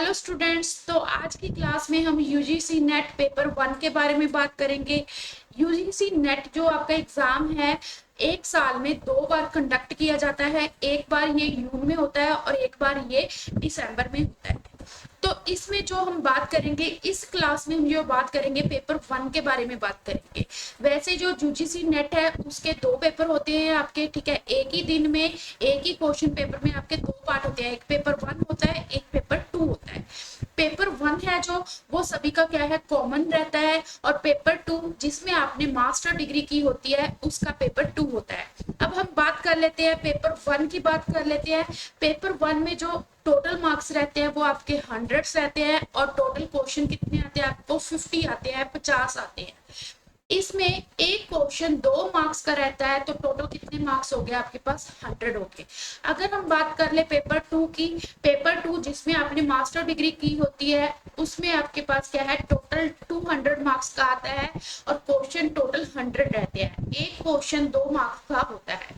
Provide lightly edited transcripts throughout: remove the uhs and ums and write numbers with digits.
Hello students, तो आज की क्लास में हम यूजीसी नेट पेपर 1 के बारे में बात करेंगे। यूजीसी नेट जो आपका एग्जाम है, एक साल में 2 बार कंडक्ट किया जाता है। एक बार ये जून में होता है और एक बार ये दिसंबर में होता है। तो इसमें जो हम बात करेंगे, इस क्लास में हम जो बात करेंगे पेपर 1 के बारे में बात करेंगे। वैसे जो यूजीसी नेट है उसके 2 पेपर होते हैं आपके, ठीक है। एक ही दिन में एक ही क्वेश्चन पेपर में आपके 2 पार्ट होते हैं, एक पेपर 1 होता है, एक पेपर 2 होता है। पेपर 1 है जो वो सभी का क्या है, कॉमन रहता है, और पेपर 2 जिसमें आपने मास्टर डिग्री की होती है उसका पेपर 2 होता है। अब हम बात कर लेते हैं पेपर 1 की, बात कर लेते हैं। पेपर 1 में जो टोटल मार्क्स रहते हैं वो आपके 100 रहते हैं, और टोटल क्वेश्चन कितने आते हैं आपको, 50 आते हैं, 50 आते हैं। इसमें एक क्वेश्चन 2 मार्क्स का रहता है, तो टोटल कितने मार्क्स हो गए आपके पास, 100 हो गए। अगर हम बात कर ले पेपर 2 की, पेपर 2 जिसमें आपने मास्टर डिग्री की होती है उसमें आपके पास क्या है, टोटल 200 मार्क्स का आता है, और क्वेश्चन टोटल 100 रहते हैं। एक क्वेश्चन 2 मार्क्स का होता है।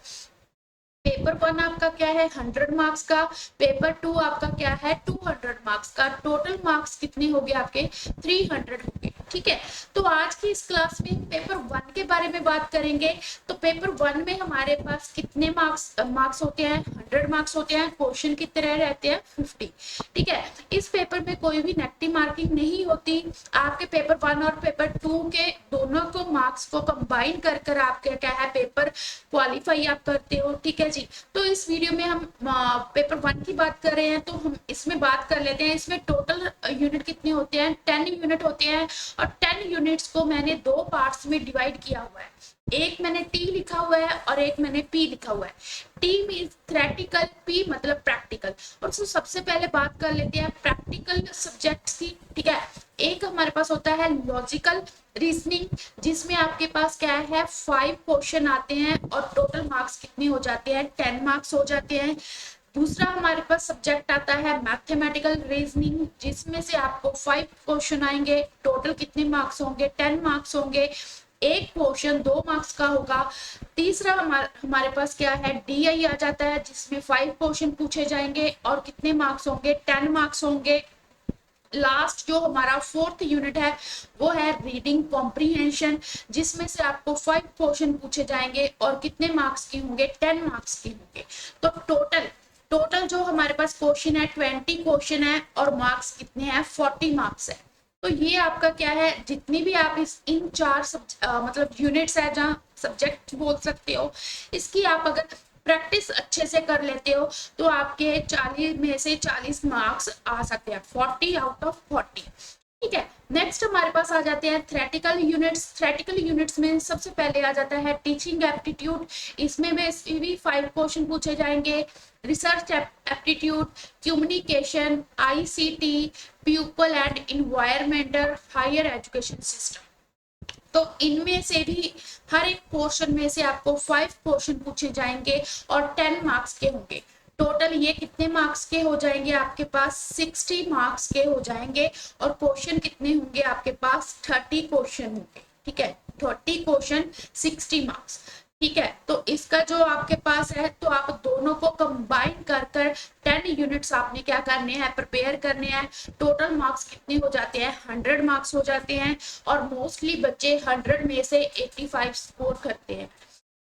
पेपर 1 आपका क्या है, 100 मार्क्स का। पेपर 2 आपका क्या है, 200 मार्क्स का। टोटल मार्क्स कितने हो गए आपके, 300 हो गए, ठीक है। तो आज की इस क्लास में पेपर 1 के बारे में बात करेंगे। तो पेपर 1 में हमारे पास कितने मार्क्स होते हैं, 100 मार्क्स होते हैं। क्वेश्चन कितने रहते हैं, 50, ठीक है। इस पेपर में कोई भी नेगेटिव मार्किंग नहीं होती। आपके पेपर 1 और पेपर 2 के दोनों को मार्क्स को कंबाइन कर कर आपके क्या है, पेपर क्वालिफाई आप करते हो, ठीक है जी। तो इस वीडियो में हम पेपर 1 की बात कर रहे हैं, तो हम इसमें बात कर लेते हैं। इसमें टोटल यूनिट कितने होते हैं, 10 यूनिट होते हैं, और 10 यूनिट्स को मैंने 2 पार्ट्स में डिवाइड किया हुआ है। एक मैंने टी लिखा हुआ है और एक मैंने पी लिखा हुआ है। टी मीन्स थ्योरेटिकल, पी मतलब प्रैक्टिकल। और सबसे पहले बात कर लेते हैं प्रैक्टिकल सब्जेक्ट्स की, ठीक है। एक हमारे पास होता है लॉजिकल रीजनिंग, जिसमें आपके पास क्या है, 5 क्वेश्चन आते हैं, और टोटल मार्क्स कितने हो जाते हैं, 10 मार्क्स हो जाते हैं। दूसरा हमारे पास सब्जेक्ट आता है मैथमेटिकल रीजनिंग, जिसमें से आपको 5 क्वेश्चन आएंगे, टोटल कितने मार्क्स होंगे, 10 मार्क्स होंगे। एक क्वेश्चन 2 मार्क्स का होगा। तीसरा हमारे पास क्या है, डीआई आ जाता है, जिसमें 5 क्वेश्चन पूछे जाएंगे, और कितने मार्क्स होंगे, 10 मार्क्स होंगे। लास्ट जो हमारा 4th यूनिट है वो है रीडिंग कॉम्प्रीहेंशन, जिसमें से आपको 5 क्वेश्चन पूछे जाएंगे, और कितने मार्क्स के होंगे, 10 मार्क्स के होंगे। तो टोटल टोटल जो हमारे पास क्वेश्चन है 20 क्वेश्चन है, और मार्क्स कितने हैं, 40 मार्क्स है। तो ये आपका क्या है, जितनी भी आप इन 4 मतलब यूनिट्स है, जहाँ सब्जेक्ट बोल सकते हो, इसकी आप अगर प्रैक्टिस अच्छे से कर लेते हो तो आपके 40 में से 40 मार्क्स आ सकते हैं, 40 आउट ऑफ 40, ठीक है। नेक्स्ट हमारे पास आ जाते हैं थ्योरेटिकल यूनिट्स। थ्योरेटिकल यूनिट्स में सबसे पहले आ जाता है टीचिंग एप्टीट्यूड। इसमें भी 5 क्वेश्चन पूछे जाएंगे। Research aptitude, communication, ICT, people and environmental, higher education system. तो इनमें से भी हर एक पोर्शन में से आपको 5 क्वेश्चन पूछे जाएंगे, और 10 मार्क्स के होंगे। टोटल ये कितने मार्क्स के हो जाएंगे आपके पास, 60 मार्क्स के हो जाएंगे। और क्वेश्चन कितने होंगे आपके पास, 30 क्वेश्चन होंगे, ठीक है। 30 क्वेश्चन, 60 मार्क्स, ठीक है। तो इसका जो आपके पास है, तो आप दोनों को कंबाइन कर कर 10 यूनिट्स आपने क्या करने हैं, प्रिपेयर करने हैं। टोटल मार्क्स कितने हो जाते हैं, 100 मार्क्स हो जाते हैं, और मोस्टली बच्चे 100 में से 85 स्कोर करते हैं।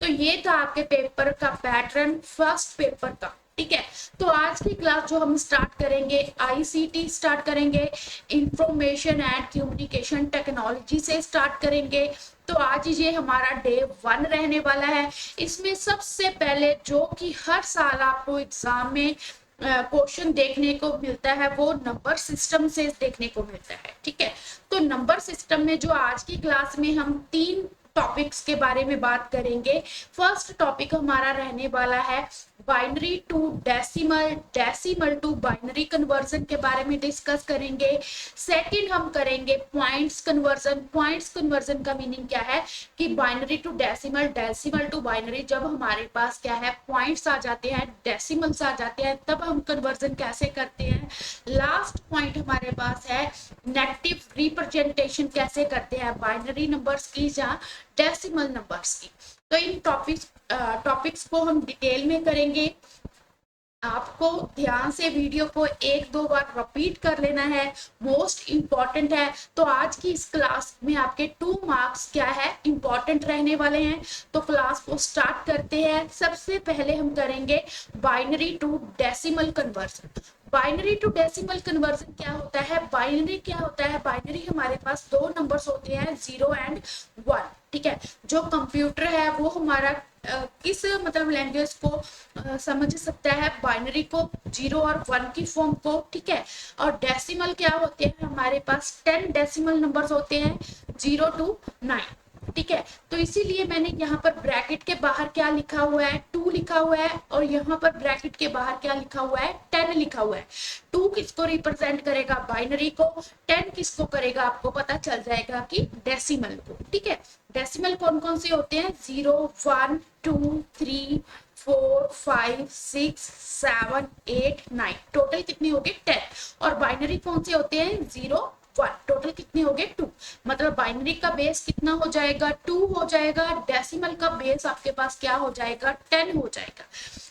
तो ये था आपके पेपर का पैटर्न, फर्स्ट पेपर का, ठीक है। तो आज की क्लास जो हम स्टार्ट करेंगे, आईसीटी स्टार्ट करेंगे, इंफॉर्मेशन एंड कम्युनिकेशन टेक्नोलॉजी से स्टार्ट करेंगे। तो आज ये हमारा डे 1 रहने वाला है। इसमें सबसे पहले जो कि हर साल आपको एग्जाम में क्वेश्चन देखने को मिलता है, वो नंबर सिस्टम से देखने को मिलता है, ठीक है। तो नंबर सिस्टम में जो आज की क्लास में हम 3 टॉपिक्स के बारे में बात करेंगे। फर्स्ट टॉपिक हमारा रहने वाला है binary to decimal, decimal to binary conversion के बारे में डिस्कस करेंगे। सेकंड हम करेंगे पॉइंट्स कन्वर्जन। पॉइंट्स कन्वर्जन का मीनिंग क्या है कि binary to decimal, decimal to binary, जब हमारे पास क्या है, पॉइंट्स आ जाते हैं, डेसिमल्स आ जाते हैं, तब हम कन्वर्जन कैसे करते हैं। लास्ट पॉइंट हमारे पास है नेगेटिव रिप्रेजेंटेशन कैसे करते हैं बाइनरी नंबर्स की या डेसिमल नंबर्स की। तो इन टॉपिक्स को हम डिटेल में करेंगे। आपको ध्यान से वीडियो को एक दो बार रिपीट कर लेना है, मोस्ट इम्पॉर्टेंट है। तो आज की इस क्लास में आपके 2 मार्क्स क्या है इम्पॉर्टेंट रहने वाले हैं। तो क्लास को स्टार्ट करते हैं। सबसे पहले हम करेंगे binary to decimal conversion. Binary to decimal conversion क्या होता है? बाइनरी क्या होता है? बाइनरी हमारे पास दो नंबर्स होते हैं, 0 एंड 1। ठीक है, जो कंप्यूटर है वो हमारा किस मतलब लैंग्वेज को समझ सकता है? बाइनरी को, 0 और 1 की फॉर्म को। ठीक है, और डेसिमल क्या होते हैं? हमारे पास 10 डेसिमल नंबर्स होते हैं, 0 to 9। ठीक है, तो इसीलिए मैंने यहाँ पर ब्रैकेट के बाहर क्या लिखा हुआ है? 2 लिखा हुआ है, और यहाँ पर ब्रैकेट के बाहर क्या लिखा हुआ है? 10 लिखा हुआ है। 2 किसको रिप्रेजेंट करेगा? बाइनरी को। 10 किसको करेगा? आपको पता चल जाएगा कि डेसिमल को। ठीक है, डेसिमल कौन कौन से होते हैं? 0, 1, 2, 3, 4, 5, 6, 7, 8, 9। टोटल कितने हो गए? 10। और बाइनरी कौन से होते हैं? 0, 1। टोटल कितने हो गए? 2। मतलब बाइनरी का बेस कितना हो जाएगा? 2 हो जाएगा। डेसिमल का बेस आपके पास क्या हो जाएगा? 10 हो जाएगा।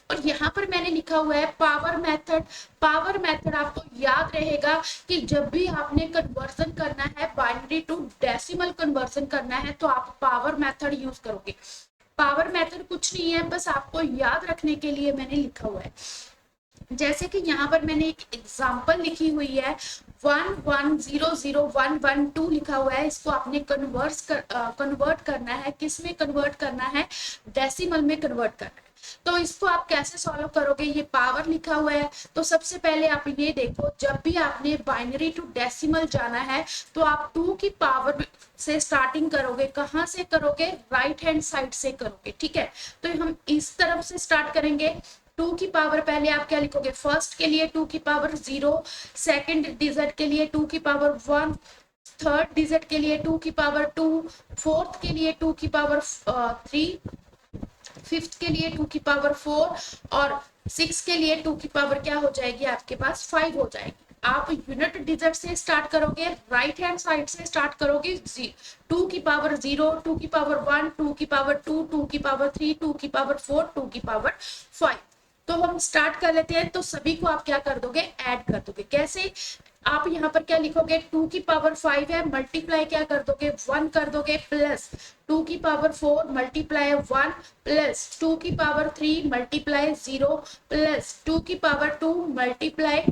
और यहाँ पर मैंने लिखा हुआ है पावर मेथड। पावर मेथड आपको याद रहेगा कि जब भी आपने कन्वर्जन करना है, बाइनरी टू डेसिमल कन्वर्जन करना है, तो आप पावर मेथड यूज करोगे। पावर मेथड कुछ नहीं है, बस आपको याद रखने के लिए मैंने लिखा हुआ है। जैसे कि यहाँ पर मैंने एक एग्जाम्पल लिखी हुई है, 11000112 लिखा हुआ है। इसको आपने कन्वर्ट करना है। किस में कन्वर्ट करना है? डेसिमल में कन्वर्ट करना है। तो इसको आप कैसे सॉल्व करोगे? ये पावर लिखा हुआ है। तो सबसे पहले आप ये देखो, जब भी आपने बाइनरी टू डेसिमल जाना है तो आप 2 की पावर से स्टार्टिंग करोगे। कहाँ से करोगे? राइट हैंड साइड से करोगे। ठीक है, तो हम इस तरफ से स्टार्ट करेंगे। 2 की पावर पहले आप क्या लिखोगे? फर्स्ट के लिए 2 की पावर 0, सेकंड डिजिट के लिए 2 की पावर 1, थर्ड डिजिट के लिए 2 की पावर 2, फोर्थ के लिए 2 की पावर 3, फिफ्थ के लिए 2 की पावर 4, और 6 के लिए 2 की पावर क्या हो जाएगी? आपके पास 5 हो जाएगी। आप यूनिट डिजिट से स्टार्ट करोगे, राइट हैंड साइड से स्टार्ट करोगे। 2 की पावर 0, 2 की पावर 1, 2 की पावर 2, 2 की पावर 3, 2 की पावर 4, 2 की पावर 5। तो हम स्टार्ट कर लेते हैं। तो सभी को आप क्या कर दोगे? ऐड कर दोगे। कैसे? आप यहाँ पर क्या लिखोगे? 2 की पावर 5 है, मल्टीप्लाई क्या कर दोगे? 1 कर दोगे, प्लस 2 की पावर 4 मल्टीप्लाई 1, प्लस 2 की पावर 3 मल्टीप्लाई 0, प्लस 2 की पावर 2 मल्टीप्लाई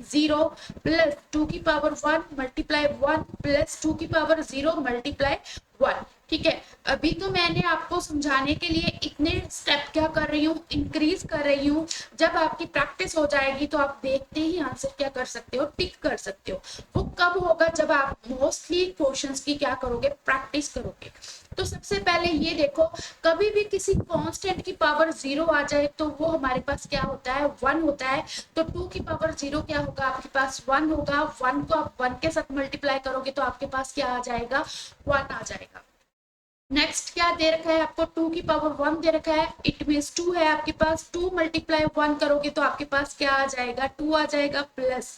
0, प्लस 2 की पावर 1 मल्टीप्लाई 1, प्लस 2 की पावर 0 मल्टीप्लाई 1। ठीक है, अभी तो मैंने आपको समझाने के लिए इतने स्टेप क्या कर रही हूँ? इंक्रीज कर रही हूँ। जब आपकी प्रैक्टिस हो जाएगी तो आप देखते ही आंसर क्या कर सकते हो? टिक कर सकते हो। वो कब होगा? जब आप मोस्टली क्वेश्चंस की क्या करोगे? प्रैक्टिस करोगे। तो सबसे पहले ये देखो, कभी भी किसी कांस्टेंट की पावर 0 आ जाए तो वो हमारे पास क्या होता है? 1 होता है। तो 2 की पावर 0 क्या होगा? आपके पास 1 होगा। 1 को आप 1 के साथ मल्टीप्लाई करोगे तो आपके पास क्या आ जाएगा? 1 आ जाएगा। नेक्स्ट क्या दे रखा है आपको? 2 की पावर 1 दे रखा है, इट मीन्स 2 है आपके पास। 2 मल्टीप्लाई 1 करोगे तो आपके पास क्या आ जाएगा? 2 आ जाएगा। प्लस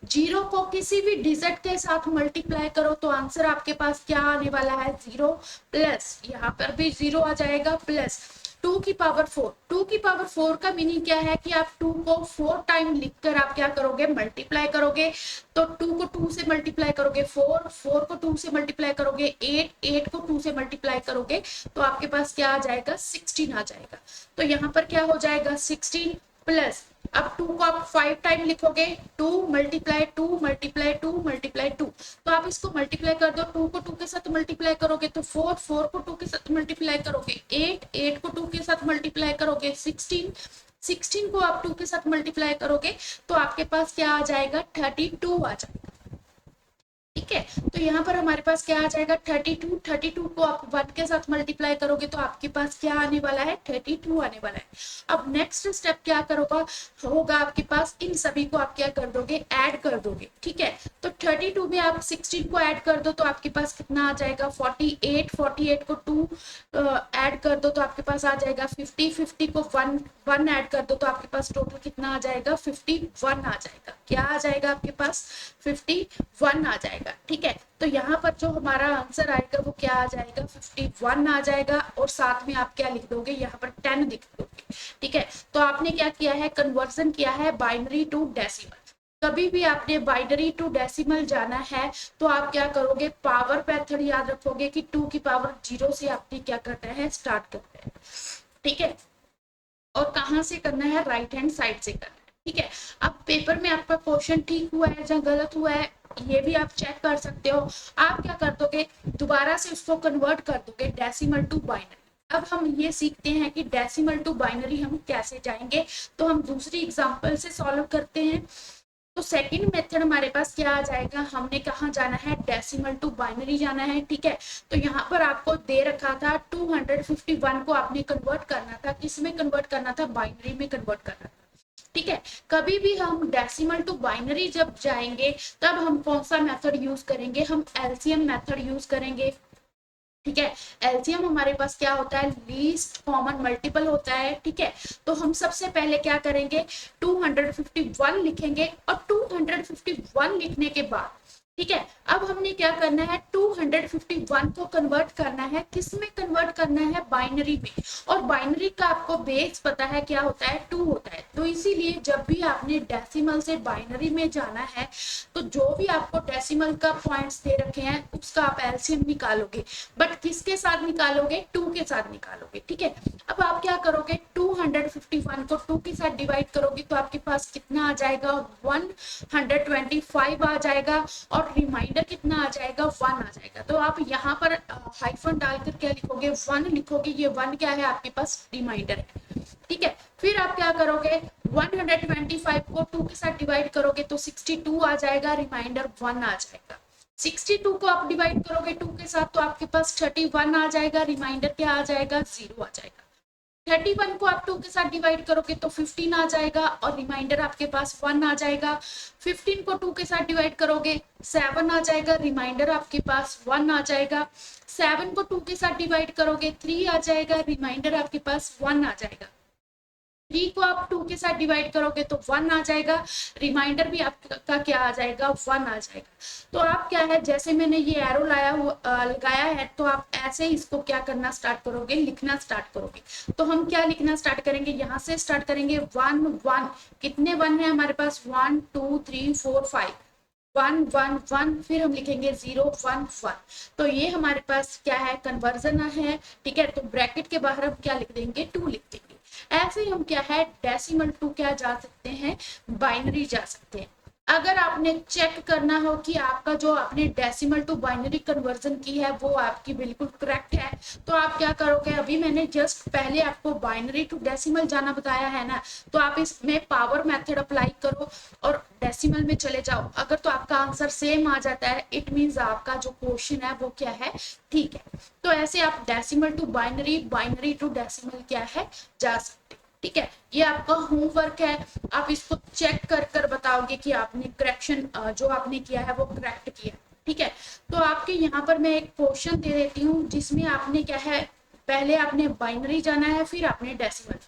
0 को किसी भी डिजिट के साथ मल्टीप्लाई करो तो आंसर आपके पास क्या आने वाला है? 0। प्लस यहाँ पर भी 0 आ जाएगा। प्लस 2 की पावर 4। 2 की पावर 4 का मीनिंग क्या है? कि आप 2 को 4 टाइम लिखकर आप क्या करोगे? मल्टीप्लाई करोगे। तो 2 को 2 से मल्टीप्लाई करोगे 4, 4 को 2 से मल्टीप्लाई करोगे 8, 8 को 2 से मल्टीप्लाई करोगे तो आपके पास क्या आ जाएगा? 16 आ जाएगा। तो यहाँ पर क्या हो जाएगा? 16। प्लस अब 2 को आप 5 टाइम लिखोगे, 2 मल्टीप्लाई 2 मल्टीप्लाई 2 मल्टीप्लाई 2। तो आप इसको मल्टीप्लाई कर दो। 2 को 2 के साथ मल्टीप्लाई करोगे तो 4, 4 को 2 के साथ मल्टीप्लाई करोगे 8, 8 को 2 के साथ मल्टीप्लाई करोगे 16, 16 को आप 2 के साथ मल्टीप्लाई करोगे तो आपके पास क्या आ जाएगा? 32 आ जाएगा। ठीक है, तो यहाँ पर हमारे पास क्या आ जाएगा? 32। 32 को आप 1 के साथ मल्टीप्लाई करोगे तो आपके पास क्या आने वाला है? 32 आने वाला है। अब नेक्स्ट स्टेप क्या करोगा? होगा आपके पास इन सभी को आप क्या कर दोगे? ऐड कर दोगे। ठीक है, तो 32 में आप 16 को ऐड कर दो तो आपके पास कितना आ जाएगा 48, 48 को 2 ऐड कर दो तो आपके पास आ जाएगा 50, 50 को 1 ऐड कर दो तो आपके पास टोटल कितना आ जाएगा 51 आ जाएगा। क्या आ जाएगा आपके पास 51 आ जाएगा। ठीक है, तो यहाँ पर जो हमारा आंसर आएगा वो क्या आ जाएगा 51 आ जाएगा, और साथ में आप क्या लिख दोगे यहाँ पर 10 लिख दोगे। ठीक है, तो आपने क्या किया है, कन्वर्जन किया है बाइनरी टू डेसिमल। कभी भी आपने बाइनरी टू डेसिमल जाना है तो आप क्या करोगे, पावर मेथड याद रखोगे कि 2 की पावर 0 से आपने क्या करना है, स्टार्ट करना है। ठीक है, और कहाँ से करना है, राइट हैंड साइड से करना है। ठीक है, अब पेपर में आपका क्वेश्चन ठीक हुआ है या गलत हुआ है ये भी आप चेक कर सकते हो। आप क्या कर दोगे, दोबारा से उसको कन्वर्ट कर दोगे डेसिमल टू बाइनरी। अब हम ये सीखते हैं कि डेसिमल टू बाइनरी हम कैसे जाएंगे, तो हम दूसरी एग्जांपल से सॉल्व करते हैं। तो सेकंड मेथड हमारे पास क्या आ जाएगा, हमने कहाँ जाना है, डेसिमल टू बाइनरी जाना है। ठीक है, तो यहाँ पर आपको दे रखा था 251 को आपने कन्वर्ट करना था, किस में कन्वर्ट करना था, बाइनरी में कन्वर्ट करना था। ठीक है, कभी भी हम डेसिमल टू बाइनरी जब जाएंगे तब हम कौन सा मेथड यूज करेंगे, हम एलसीएम मेथड यूज करेंगे। ठीक है, एलसीएम हमारे पास क्या होता है, लीस्ट कॉमन मल्टीपल होता है। ठीक है, तो हम सबसे पहले क्या करेंगे, 251 लिखेंगे, और 251 लिखने के बाद ठीक है, अब हमने क्या करना है, 251 को कन्वर्ट करना है, किस में कन्वर्ट करना है, बाइनरी में। और बाइनरी का आपको बेस पता है क्या होता है, 2 होता है। तो इसीलिए जब भी आपने डेसिमल से बाइनरी में जाना है तो जो भी आपको डेसिमल का पॉइंट्स दे रखे हैं उसका आप एलसीएम निकालोगे, बट किसके साथ निकालोगे, 2 के साथ निकालोगे। ठीक है, अब आप क्या करोगे, 251 को 2 के साथ डिवाइड करोगे तो आपके पास कितना आ जाएगा, 125 आ जाएगा, और रिमाइंडर कितना आ जाएगा, 1 आ जाएगा। तो आप यहाँ पर हाइफन डालकर क्या लिखोगे, 1 लिखोगे, ये 1 क्या है, आपके पास रिमाइंडर है। ठीक है, फिर आप क्या करोगे, 125 को 2 के साथ डिवाइड करोगे तो 62 आ जाएगा, रिमाइंडर 1 आ जाएगा। 62 को आप डिवाइड करोगे 2 के साथ तो आपके पास 31 आ जाएगा, रिमाइंडर क्या आ जाएगा, 0 आ जाएगा। 31 को आप 2 के साथ डिवाइड करोगे तो 15 आ जाएगा, और रिमाइंडर आपके पास 1 आ जाएगा। 15 को 2 के साथ डिवाइड करोगे 7 आ जाएगा, रिमाइंडर आपके पास 1 आ जाएगा। 7 को 2 के साथ डिवाइड करोगे 3 आ जाएगा, रिमाइंडर आपके पास 1 आ जाएगा। 3 को आप 2 के साथ डिवाइड करोगे तो 1 आ जाएगा, रिमाइंडर भी आपका क्या आ जाएगा, 1 आ जाएगा। तो आप क्या है, जैसे मैंने ये एरो लगाया है तो आप ऐसे इसको क्या करना स्टार्ट करोगे, लिखना स्टार्ट करोगे। तो हम क्या लिखना स्टार्ट करेंगे, यहाँ से स्टार्ट करेंगे 1 1, कितने 1 है हमारे पास, 1 2 3 4 5, 1 1 1, फिर हम लिखेंगे 0 1 1। तो ये हमारे पास क्या है, कन्वर्जन है। ठीक है, तो ब्रैकेट के बाहर हम क्या लिख देंगे, 2 लिख देंगे। ऐसे हम क्या है, डेसिमल टू क्या जा सकते हैं, बाइनरी जा सकते हैं। अगर आपने चेक करना हो कि आपका जो आपने डेसिमल टू बाइनरी कन्वर्जन की है वो आपकी बिल्कुल करेक्ट है, तो आप क्या करोगे, अभी मैंने जस्ट पहले आपको बाइनरी टू डेसिमल जाना बताया है ना, तो आप इसमें पावर मेथड अप्लाई करो और डेसिमल में चले जाओ। अगर तो आपका आंसर सेम आ जाता है, इट मीन्स आपका जो क्वेश्चन है वो क्या है, ठीक है। तो ऐसे आप decimal to binary, binary to decimal क्या है, जा सकते। ठीक है, ये आपका होमवर्क है, आप इसको चेक कर कर बताओगे कि आपने करेक्शन जो आपने किया है वो करेक्ट किया। ठीक है, तो आपके यहाँ पर मैं एक क्वेश्चन दे देती हूँ जिसमें आपने क्या है, पहले आपने बाइनरी जाना है, फिर आपने डेसिमल।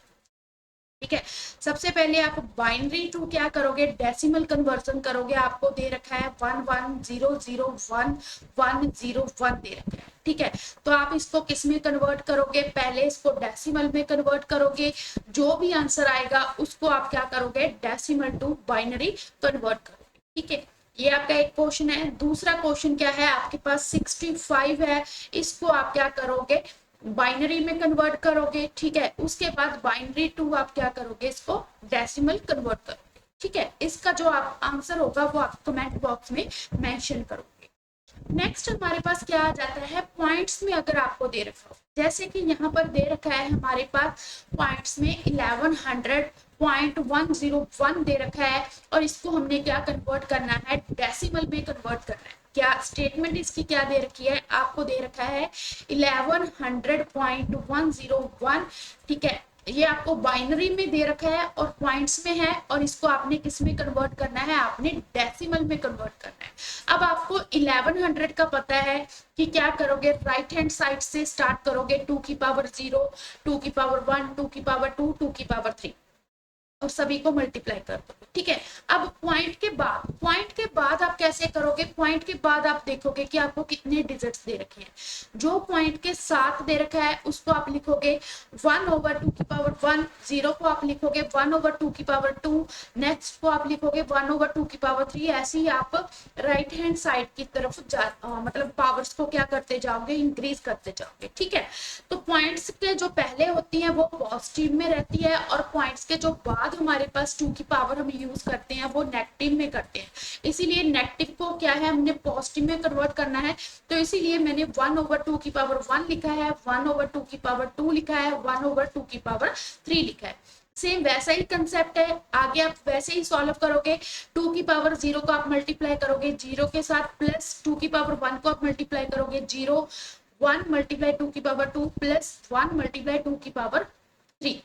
ठीक है, सबसे पहले आप बाइनरी टू क्या करोगे, डेसिमल कन्वर्जन करोगे। आपको दे रखा है 1 1 0 0 1 1 0 1 दे रखा है। ठीक है, तो आप इसको किस में कन्वर्ट करोगे, पहले इसको डेसिमल में कन्वर्ट करोगे, जो भी आंसर आएगा उसको आप क्या करोगे, डेसिमल टू बाइनरी कन्वर्ट करोगे। ठीक है, ये आपका एक क्वेश्चन है। दूसरा क्वेश्चन क्या है, आपके पास 65 है, इसको आप क्या करोगे, बाइनरी में कन्वर्ट करोगे। ठीक है, उसके बाद बाइनरी टू आप क्या करोगे, इसको डेसिमल कन्वर्ट करोगे। ठीक है, इसका जो आप आंसर होगा वो आप कमेंट बॉक्स में मेंशन करोगे। नेक्स्ट हमारे पास क्या आ जाता है, पॉइंट्स में अगर आपको दे रखा हो, जैसे कि यहाँ पर दे रखा है हमारे पास पॉइंट्स में 1100.101 दे रखा है, और इसको हमने क्या कन्वर्ट करना है, डेसिमल में कन्वर्ट करना है। क्या स्टेटमेंट इसकी क्या दे रखी है, आपको दे रखा है 1100.101। ठीक है, ये आपको बाइनरी में दे रखा है और पॉइंट्स में है, और इसको आपने किस में कन्वर्ट करना है, आपने डेसिमल में कन्वर्ट करना है। अब आपको 1100 का पता है कि क्या करोगे, राइट हैंड साइड से स्टार्ट करोगे, 2 की पावर 0, 2 की पावर 1, 2 की पावर 2, 2 की पावर 3 और सभी को मल्टीप्लाई कर दो। ठीक है, अब पॉइंट के बाद आप कैसे करोगे, पॉइंट के बाद आप देखोगे कि आपको कितने डिजिट्स दे रखे हैं। जो पॉइंट के साथ दे रखा है उसको आप लिखोगे 1/2 की पावर 1, 0 को आप लिखोगे 1/2 की पावर 2, नेक्स्ट को आप लिखोगे 1/2 की पावर 3। ऐसे ही आप राइट हैंड साइड की तरफ मतलब पावर्स को क्या करते जाओगे, इंक्रीज करते जाओगे। ठीक है, तो पॉइंट्स के जो पहले होती है वो पॉजिटिव में रहती है, और पॉइंट्स के जो बाद हमारे पास 2 की पावर हम यूज करते हैं वो नेगेटिव में करते हैं। इसीलिए नेगेटिव को क्या है, हमने पॉजिटिव में कन्वर्ट करना है, तो इसीलिए मैंने 1/2 की पावर 1 लिखा है, 1/2 की पावर 2 लिखा है, 1/2 की पावर 3 लिखा है। सेम वैसा ही कंसेप्ट है, आगे आप वैसे ही सॉल्व करोगे। 2 की पावर 0 को आप मल्टीप्लाई करोगे 0 के साथ, प्लस 2 की पावर 1 को आप मल्टीप्लाई करोगे 0, 1 मल्टीप्लाई 2 की पावर 2 प्लस 1 मल्टीप्लाई 2 की पावर 3।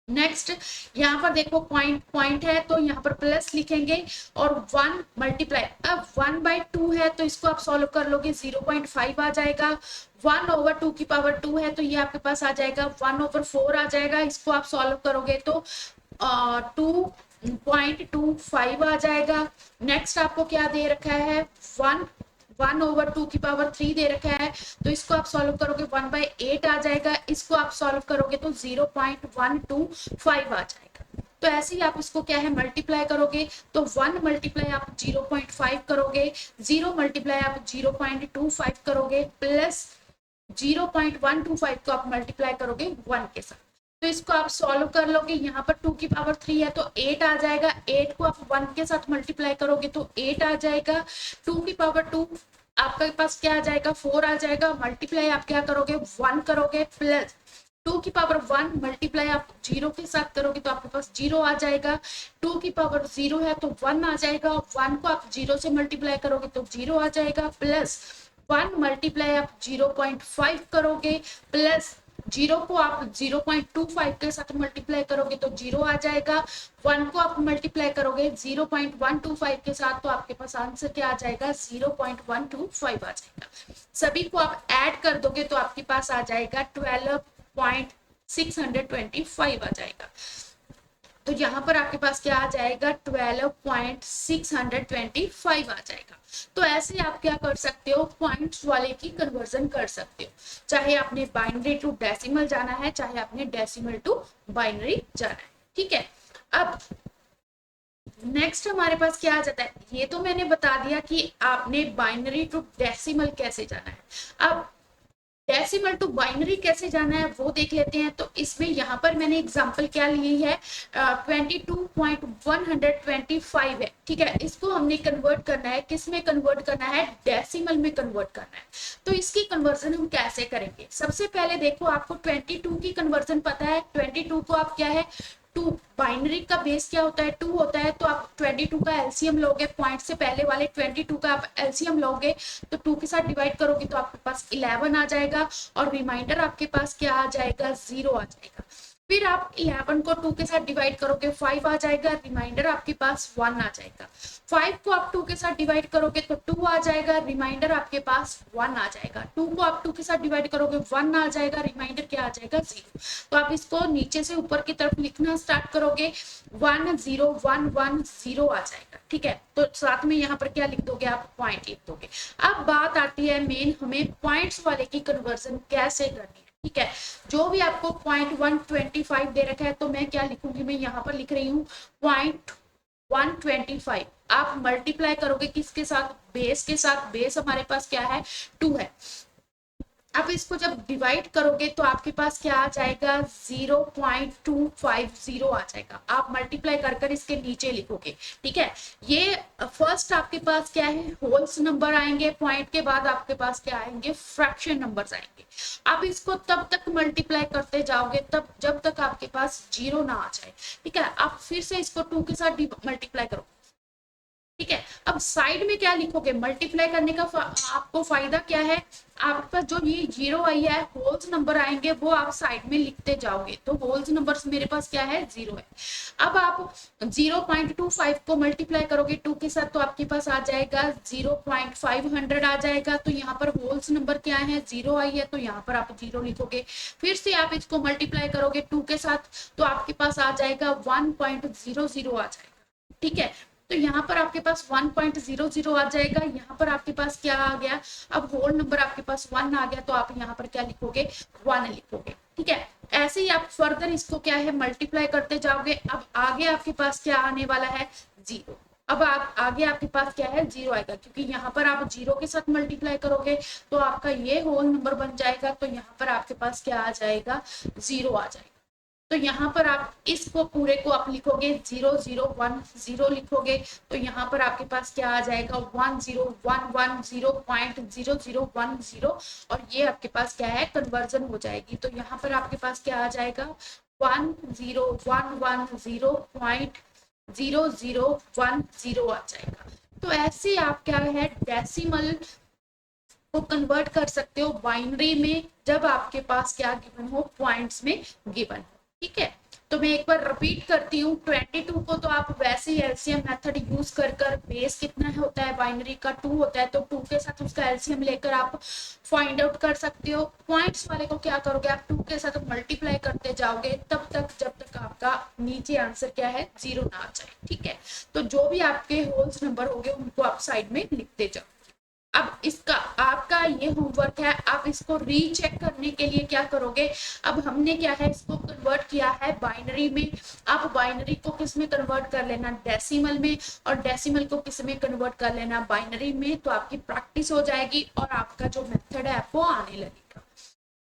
नेक्स्ट यहाँ पर देखो पॉइंट है तो यहाँ पर प्लस लिखेंगे, और 1 मल्टीप्लाई, अब 1/2 है तो इसको आप सॉल्व कर लोगे 0.5 आ जाएगा। 1/2 की पावर 2 है तो ये आपके पास आ जाएगा 1/4 आ जाएगा। इसको आप सॉल्व करोगे तो 2.25 आ जाएगा। नेक्स्ट आपको क्या दे रखा है, 1/2 की पावर 3 दे रखा है, तो इसको आप सॉल्व करोगे 1/8 आ जाएगा। इसको आप सॉल्व करोगे तो 0.125 आ जाएगा। तो ऐसे ही आप इसको क्या है मल्टीप्लाई करोगे, तो 1 मल्टीप्लाई आप 0.5 करोगे, 0 मल्टीप्लाई आप 0.25 करोगे, प्लस 0.125 को आप मल्टीप्लाई करोगे 1 के साथ। तो इसको आप सॉल्व कर लोगे, यहाँ पर 2 की पावर 3 है तो 8 आ जाएगा। 8 को आप 1 के साथ मल्टीप्लाई करोगे तो 8 आ जाएगा। 2 की पावर 2 आपके पास क्या आ जाएगा, 4 आ जाएगा। मल्टीप्लाई आप क्या करोगे, 1 करोगे, प्लस 2 की पावर 1 मल्टीप्लाई आप 0 के साथ करोगे तो आपके पास 0 आ जाएगा। 2 की पावर 0 है तो 1 आ जाएगा। 1 को आप 0 से मल्टीप्लाई करोगे तो 0 आ जाएगा, प्लस 1 मल्टीप्लाई आप 0.5 करोगे, प्लस 0 को आप 0.25 के साथ मल्टीप्लाई करोगे तो 0 आ जाएगा। 1 को आप मल्टीप्लाई करोगे 0.125 के साथ तो आपके पास आंसर क्या आ जाएगा, 0.125 आ जाएगा। सभी को आप ऐड कर दोगे तो आपके पास आ जाएगा 12.625 आ जाएगा। तो यहाँ पर आपके पास क्या आ जाएगा, 12.625 आ जाएगा। तो ऐसे आप क्या कर सकते हो, पॉइंट्स वाले की कन्वर्जन कर सकते हो, चाहे आपने बाइनरी टू डेसिमल जाना है, चाहे आपने डेसिमल टू बाइनरी जाना है। ठीक है, अब नेक्स्ट हमारे पास क्या आ जाता है, ये तो मैंने बता दिया कि आपने बाइनरी टू डेसिमल कैसे जाना है। अब डेसिमल टू बाइनरी कैसे जाना है वो देख लेते हैं। तो इसमें यहाँ पर मैंने एग्जांपल क्या ली है, 22.125 है। ठीक है, इसको हमने कन्वर्ट करना है, किस में कन्वर्ट करना है, डेसिमल में कन्वर्ट करना है। तो इसकी कन्वर्जन हम कैसे करेंगे, सबसे पहले देखो आपको 22 की कन्वर्जन पता है। 22 को आप क्या है, 2 बाइनरी का बेस क्या होता है, 2 होता है, तो आप 22 का एलसीएम लोगे, पॉइंट से पहले वाले 22 का आप एलसीएम लोगे तो 2 के साथ डिवाइड करोगे तो आपके पास 11 आ जाएगा, और रिमाइंडर आपके पास क्या आ जाएगा, 0 आ जाएगा। फिर आप 11 को 2 के साथ डिवाइड करोगे 5 आ जाएगा, रिमाइंडर आपके पास 1 आ जाएगा। 5 को आप 2 के साथ डिवाइड करोगे तो 2 आ जाएगा, रिमाइंडर आपके पास 1 आ जाएगा। 2 को आप 2 के साथ डिवाइड करोगे 1 आ जाएगा, रिमाइंडर क्या आ जाएगा, 0। तो आप इसको नीचे से ऊपर की तरफ लिखना स्टार्ट करोगे, 1 0 1 1 0 आ जाएगा। ठीक है, तो साथ में यहाँ पर क्या लिख दोगे, आप पॉइंट लिख दोगे। अब बात आती है मेन, हमें पॉइंट्स वाले की कन्वर्जन कैसे करनी है। ठीक है, जो भी आपको 0.125 दे रखा है तो मैं क्या लिखूंगी, मैं यहाँ पर लिख रही हूँ 0.125। आप मल्टीप्लाई करोगे किसके साथ, बेस के साथ। बेस हमारे पास क्या है, 2 है। अब इसको जब डिवाइड करोगे तो आपके पास क्या आ जाएगा, 0.250 आ जाएगा। आप मल्टीप्लाई कर कर इसके नीचे लिखोगे। ठीक है, ये फर्स्ट आपके पास क्या है, होल्स नंबर आएंगे, पॉइंट के बाद आपके पास क्या आएंगे, फ्रैक्शन नंबर्स आएंगे। अब इसको तब तक मल्टीप्लाई करते जाओगे तब जब तक आपके पास 0 ना आ जाए। ठीक है, आप फिर से इसको 2 के साथ मल्टीप्लाई करो। ठीक है, अब साइड में क्या लिखोगे, मल्टीप्लाई करने का आपको फायदा क्या है, आपके पास जो ये जीरो आई है, होल्स नंबर आएंगे वो आप साइड में लिखते जाओगे, तो होल्स नंबर मेरे पास क्या है, जीरो है। अब आप 0.25 को मल्टीप्लाई करोगे 2 के साथ तो आपके पास आ जाएगा 0.500 आ जाएगा। तो यहाँ पर होल्स नंबर क्या है, जीरो आई है, तो यहाँ पर आप जीरो लिखोगे। फिर से आप इसको मल्टीप्लाई करोगे 2 के साथ तो आपके पास आ जाएगा 1.00 आ जाएगा, ठीक है। तो यहाँ पर आपके पास 1.00 आ जाएगा, यहाँ पर आपके पास क्या आ गया, अब होल नंबर आपके पास 1 आ गया, तो आप यहाँ पर क्या लिखोगे, 1 लिखोगे, ठीक है। ऐसे ही आप फर्दर इसको क्या है, मल्टीप्लाई करते जाओगे। अब आगे आपके पास क्या आने वाला है, जीरो। अब आगे आपके पास क्या है, जीरो आएगा, क्योंकि यहाँ पर आप जीरो के साथ मल्टीप्लाई करोगे तो आपका ये होल नंबर बन जाएगा, तो यहाँ पर आपके पास क्या आ जाएगा, जीरो आ जाएगा। तो यहाँ पर आप इसको पूरे को आप लिखोगे 0010 लिखोगे, तो यहाँ पर आपके पास क्या आ जाएगा, 1011.0010 और ये आपके पास क्या है, कन्वर्जन हो जाएगी। तो यहाँ पर आपके पास क्या आ जाएगा, 1011.0010 आ जाएगा। तो ऐसे आप क्या है, डेसिमल को कन्वर्ट कर सकते हो बाइनरी में, जब आपके पास क्या गिवन हो, पॉइंट्स में गिवन हो, ठीक है। तो मैं एक बार रिपीट करती हूँ, 22 को तो आप वैसे ही एलसीएम मेथड यूज कर बेस कितना होता है, बाइनरी का 2 होता है, तो 2 के साथ उसका एलसीएम लेकर आप फाइंड आउट कर सकते हो। पॉइंट्स वाले को क्या करोगे, आप 2 के साथ मल्टीप्लाई करते जाओगे तब तक जब तक आपका नीचे आंसर क्या है, जीरो ना आ जाए, ठीक है। तो जो भी आपके होल्स नंबर होंगे उनको आप साइड में लिखते जाओ। अब इसका आपका ये होमवर्क है, आप इसको रीचेक करने के लिए क्या करोगे, अब हमने क्या है, इसको कन्वर्ट किया है बाइनरी में, आप बाइनरी को किस में कन्वर्ट कर लेना, डेसिमल में, और डेसिमल को किस में कन्वर्ट कर लेना, बाइनरी में। तो आपकी प्रैक्टिस हो जाएगी और आपका जो मेथड है वो आने लगेगा।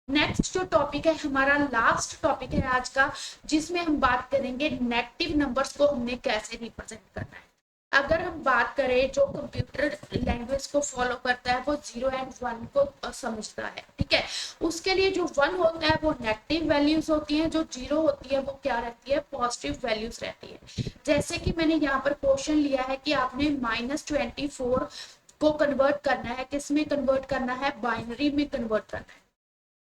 नेक्स्ट जो टॉपिक है हमारा, लास्ट टॉपिक है आज का, जिसमें हम बात करेंगे नेगेटिव नंबर्स को हमने कैसे रिप्रेजेंट करना है। अगर हम बात करें, जो कंप्यूटर लैंग्वेज को फॉलो करता है वो 0 एंड 1 को समझता है, ठीक है। उसके लिए जो 1 होता है वो नेगेटिव वैल्यूज होती हैं, जो 0 होती है वो क्या रहती है, पॉजिटिव वैल्यूज रहती है। जैसे कि मैंने यहाँ पर क्वेश्चन लिया है कि आपने -24 को कन्वर्ट करना है, किस में कन्वर्ट करना है, बाइनरी में कन्वर्ट करना है।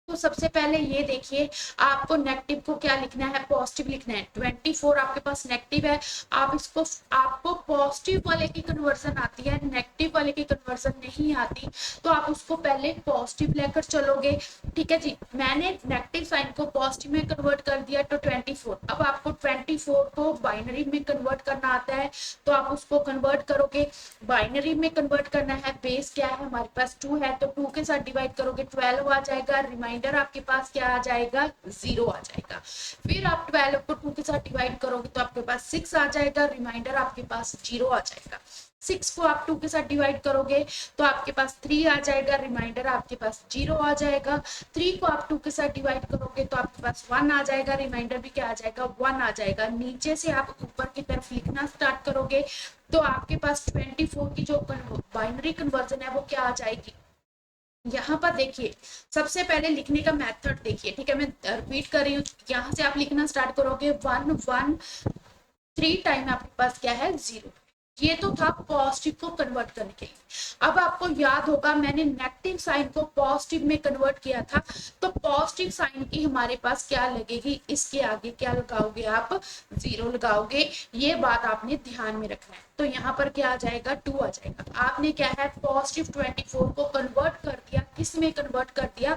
तो सबसे पहले ये देखिए, आपको नेगेटिव को क्या लिखना है, पॉजिटिव लिखना है। 24 आपके पास नेगेटिव है, आप इसको, आपको पॉजिटिव वाले की कन्वर्जन आती है, नेगेटिव वाले की कन्वर्जन नहीं आती, तो आप उसको पहले पॉजिटिव लेकर चलोगे, ठीक है जी। मैंने नेगेटिव साइन को पॉजिटिव में कन्वर्ट कर दिया तो 24। अब आपको 24 को बाइनरी में कन्वर्ट करना आता है, तो आप उसको कन्वर्ट करोगे, बाइनरी में कन्वर्ट करना है। बेस क्या है, हमारे पास 2 है, तो 2 के साथ डिवाइड करोगे 12 आ जाएगा, रिमाइंडर आपके पास क्या आ जाएगा, 0 आ जाएगा। फिर आप 12 को 2 के साथ डिवाइड करोगे तो आपके पास 6 आ जाएगा, रिमाइंडर आपके पास 0 आ जाएगा। 6 को आप 2 के साथ डिवाइड करोगे तो आपके पास 3 आ जाएगा, रिमाइंडर आपके पास 0 आ जाएगा। 3 को आप 2 के साथ डिवाइड करोगे तो आपके पास 1 आ जाएगा, रिमाइंडर भी क्या आ जाएगा, 1 आ जाएगा। नीचे से आप ऊपर की तरफ लिखना स्टार्ट करोगे तो आपके पास 24 की जो बाइनरी कन्वर्जन है वो क्या आ जाएगी। यहाँ पर देखिए, सबसे पहले लिखने का मेथड देखिए, ठीक है, मैं रिपीट कर रही हूँ। यहाँ से आप लिखना स्टार्ट करोगे 1 1 3 टाइम आपके पास क्या है, 0। ये तो था पॉजिटिव को कन्वर्ट करने के लिए। अब आपको याद होगा मैंने नेगेटिव साइन को पॉजिटिव में कन्वर्ट किया था, तो पॉजिटिव साइन की हमारे पास क्या लगेगी, इसके आगे क्या लगाओगे आप, 0 लगाओगे। ये बात आपने ध्यान में रखना है। तो यहाँ पर क्या आ जाएगा, 2 आ जाएगा। आपने क्या है, पॉजिटिव 24 को कन्वर्ट कर दिया, किस में कन्वर्ट कर दिया,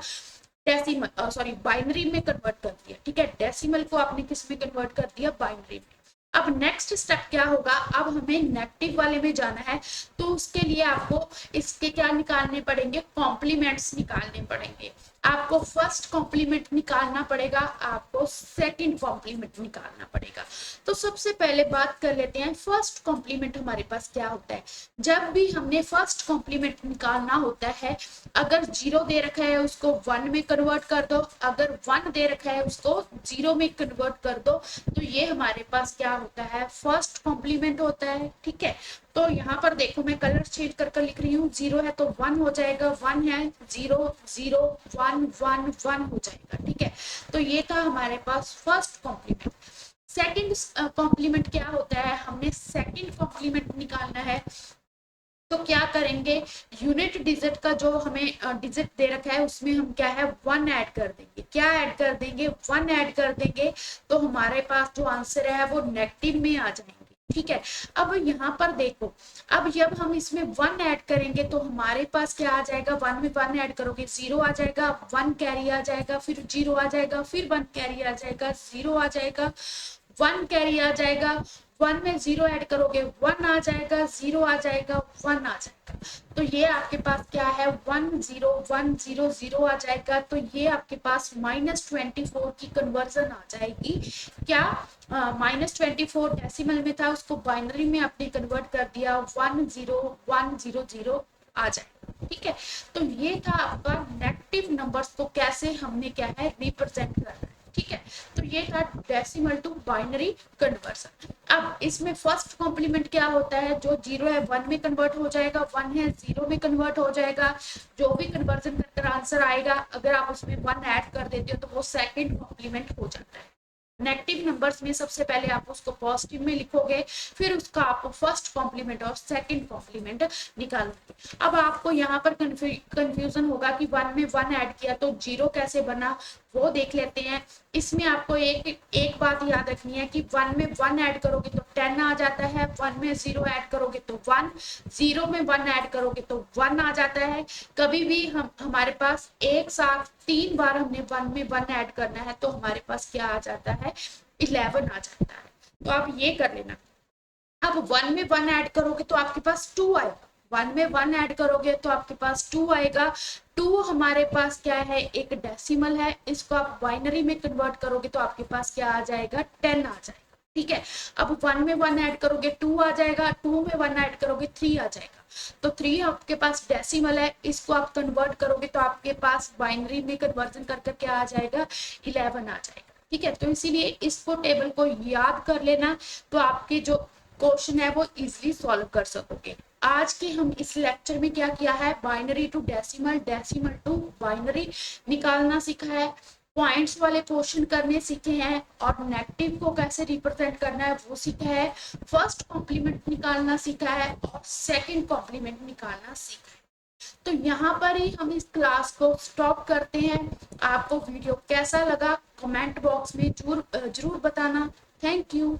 डेसिमल, सॉरी बाइनरी में कन्वर्ट कर दिया, ठीक है। डेसिमल को आपने किस में कन्वर्ट कर दिया, बाइनरी में। अब नेक्स्ट स्टेप क्या होगा, अब हमें नेगेटिव वाले में जाना है, तो उसके लिए आपको इसके क्या निकालने पड़ेंगे, कॉम्प्लीमेंट्स निकालने पड़ेंगे। आपको फर्स्ट कॉम्प्लीमेंट निकालना पड़ेगा, आपको सेकंड कॉम्प्लीमेंट निकालना पड़ेगा। तो सबसे पहले बात कर लेते हैं फर्स्ट कॉम्प्लीमेंट हमारे पास क्या होता है। जब भी हमने फर्स्ट कॉम्प्लीमेंट निकालना होता है, अगर 0 दे रखा है उसको 1 में कन्वर्ट कर दो, अगर 1 दे रखा है उसको 0 में कन्वर्ट कर दो, तो ये हमारे पास क्या होता है, फर्स्ट कॉम्प्लीमेंट होता है, ठीक है। तो यहाँ पर देखो मैं कलर चेंज कर लिख रही हूँ, 0 है तो 1 हो जाएगा, 1 है 0 0 1 1 1 हो जाएगा, ठीक है। तो ये था हमारे पास फर्स्ट कॉम्प्लीमेंट। सेकंड कॉम्प्लीमेंट क्या होता है, हमने सेकंड कॉम्प्लीमेंट निकालना है। तो क्या करेंगे, यूनिट डिजिट का जो हमें डिजिट दे रखा है उसमें हम क्या है 1 ऐड कर देंगे। क्या ऐड कर देंगे, 1 ऐड कर देंगे, तो हमारे पास जो आंसर है वो नेगेटिव में आ जाएंगे। ठीक है, अब यहाँ पर देखो, अब जब हम इसमें 1 ऐड करेंगे तो हमारे पास क्या आ जाएगा, 1 में 1 ऐड करोगे 0 आ जाएगा, 1 कैरी आ जाएगा, फिर 0 आ जाएगा, फिर 1 कैरी आ जाएगा, 0 आ जाएगा, 1 कैरी आ जाएगा, 1 में 0 ऐड करोगे 1 आ जाएगा, 0 आ जाएगा, 1 आ जाएगा। तो ये आपके पास क्या है 1 0 1 0 0 आ जाएगा। तो ये आपके पास -24 की कन्वर्जन आ जाएगी। क्या -24 डेसिमल में था, उसको बाइनरी में आपने कन्वर्ट कर दिया, 1 0 1 0 0 आ जाएगा। ठीक है, तो ये था आपका नेगेटिव नंबर्स को कैसे हमने क्या है रिप्रेजेंट करना है। ठीक है, तो ये था डेसिमल टू बाइनरी कन्वर्सन। अब इसमें फर्स्ट कॉम्प्लीमेंट क्या होता है, जो 0 है 1 में कन्वर्ट हो जाएगा, 1 है 0 में कन्वर्ट हो जाएगा। जो भी कन्वर्जन कर आंसर आएगा, अगर आप उसमें 1 ऐड कर देते हो तो वो सेकंड कॉम्प्लीमेंट हो जाता है। नेगेटिव नंबर्स में सबसे पहले आप उसको पॉजिटिव में लिखोगे, फिर उसका आप फर्स्ट कॉम्प्लीमेंट और सेकंड कॉम्प्लीमेंट निकालोगे। अब आपको यहाँ पर कंफ्यूजन होगा कि 1 में 1 ऐड किया तो 0 कैसे बना, वो देख लेते हैं। इसमें आपको एक बात याद रखनी है कि 1 में 1 ऐड करोगे तो 10 आ जाता है, 1 में 0 ऐड करोगे तो 1, 0 में 1 ऐड करोगे तो 1 आ जाता है। कभी भी हमारे पास एक साथ 3 बार हमने 1 में 1 ऐड करना है तो हमारे पास क्या आ जाता है 11 आ जाता है। तो आप ये कर लेना। अब 1 में 1 ऐड करोगे तो आपके पास 2 आएगा, 1 में 1 ऐड करोगे तो आपके पास 2 आएगा। 2 हमारे पास क्या है, एक डेसिमल है, इसको आप बाइनरी में कन्वर्ट करोगे तो आपके पास क्या आ जाएगा 10 आ जाएगा। ठीक है, अब 1 में 1 ऐड करोगे 2 आ जाएगा, 2 में 1 ऐड करोगे 3 आ जाएगा। तो 3 आपके पास डेसिमल है, इसको आप कन्वर्ट करोगे तो आपके पास बाइनरी में कन्वर्जन करके क्या आ जाएगा 11 आ जाएगा। ठीक है, तो इसीलिए इसको टेबल को याद कर लेना, तो आपके जो क्वेश्चन है वो इजीली सॉल्व कर सकोगे। आज के हम इस लेक्चर में क्या किया है, binary to decimal, decimal to binary निकालना सीखा है, पॉइंट्स वाले क्वेश्चन करने सीखे हैं, और नेगेटिव को कैसे रिप्रेजेंट करना है वो सीखा है, फर्स्ट कॉम्प्लीमेंट निकालना सीखा है, और सेकंड कॉम्प्लीमेंट निकालना सीखा है। तो यहाँ पर ही हम इस क्लास को स्टॉप करते हैं। आपको वीडियो कैसा लगा कमेंट बॉक्स में जरूर बताना। Thank you.